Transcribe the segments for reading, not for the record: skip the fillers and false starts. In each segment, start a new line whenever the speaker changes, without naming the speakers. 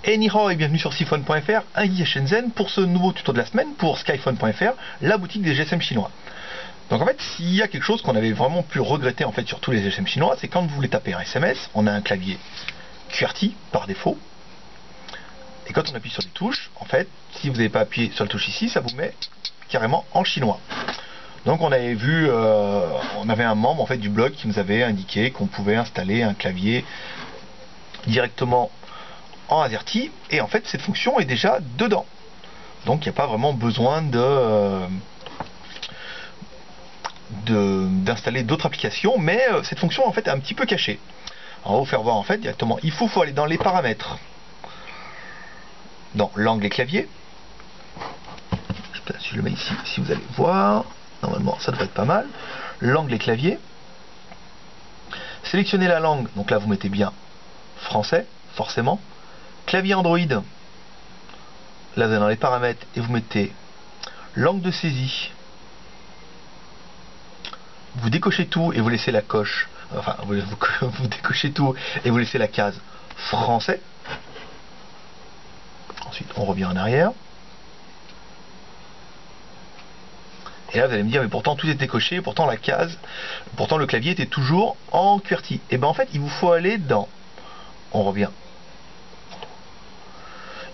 Et ni hao et bienvenue sur Sifone.fr, un guide à Shenzhen pour ce nouveau tuto de la semaine pour Skyphone.fr, la boutique des GSM chinois. Donc en fait, s'il y a quelque chose qu'on avait vraiment pu regretter en fait sur tous les GSM chinois, c'est quand vous voulez taper un SMS, on a un clavier QWERTY par défaut. Et quand on appuie sur les touches, en fait, si vous n'avez pas appuyé sur la touche ici, ça vous met carrément en chinois. Donc on avait vu, on avait un membre en fait du blog qui nous avait indiqué qu'on pouvait installer un clavier directement en AZERTY, et en fait cette fonction est déjà dedans. Donc il n'y a pas vraiment besoin d'installer d'autres applications, mais cette fonction en fait est un petit peu cachée. Alors, on va vous faire voir en fait directement. Il faut aller dans les paramètres, dans l'onglet clavier. Je sais pas si je le mets ici, si vous allez voir. Normalement ça devrait être pas mal. L'onglet clavier. Sélectionnez la langue, donc là vous mettez bien français, forcément. Clavier Android, là vous allez dans les paramètres et vous mettez langue de saisie. Vous décochez tout et vous laissez la coche, enfin vous décochez tout et vous laissez la case français. Ensuite on revient en arrière. Et là vous allez me dire mais pourtant tout était coché, pourtant la case, pourtant le clavier était toujours en QWERTY. Et bien en fait il vous faut aller dans, on revient,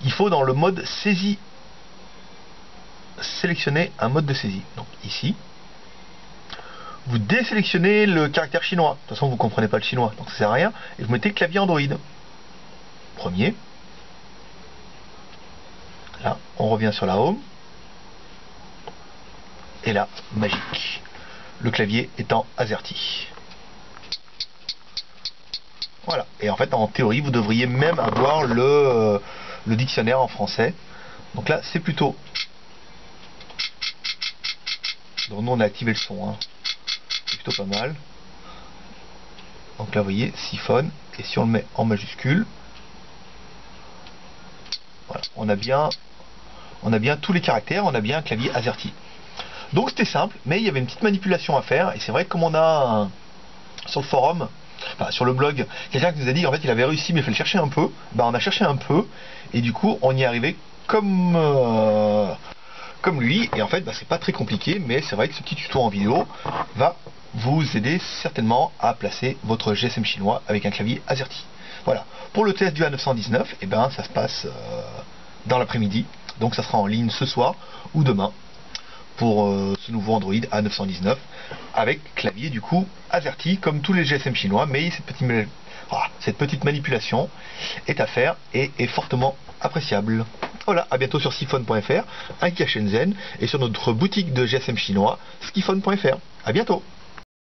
il faut dans le mode saisie sélectionner un mode de saisie. Donc ici, vous désélectionnez le caractère chinois. De toute façon vous ne comprenez pas le chinois, donc ça sert à rien. Et vous mettez clavier Android. Premier. Là, on revient sur la home. Et là, magique. Le clavier est en AZERTY. Voilà. Et en fait, en théorie, vous devriez même avoir le dictionnaire en français. Donc là, c'est plutôt... Donc nous, on a activé le son. Hein. C'est plutôt pas mal. Donc là, vous voyez, Sifone. Et si on le met en majuscule, voilà, on a bien tous les caractères, on a bien un clavier AZERTY. Donc c'était simple, mais il y avait une petite manipulation à faire. Et c'est vrai que comme on a sur le forum, enfin, sur le blog, quelqu'un qui nous a dit en fait il avait réussi mais il fallait chercher un peu. Ben, on a cherché un peu et du coup on y est arrivé comme lui. Et en fait ben, c'est pas très compliqué, mais c'est vrai que ce petit tuto en vidéo va vous aider certainement à placer votre GSM chinois avec un clavier AZERTY. Voilà. Pour le test du A919, et ben ça se passe dans l'après-midi, donc ça sera en ligne ce soir ou demain pour ce nouveau Android A919 avec clavier du coup AZERTY comme tous les GSM chinois, mais cette petite manipulation est à faire et est fortement appréciable. Voilà, à bientôt sur Sifone.fr, un guide à Shenzhen et sur notre boutique de GSM chinois, Skyphone.fr. À bientôt.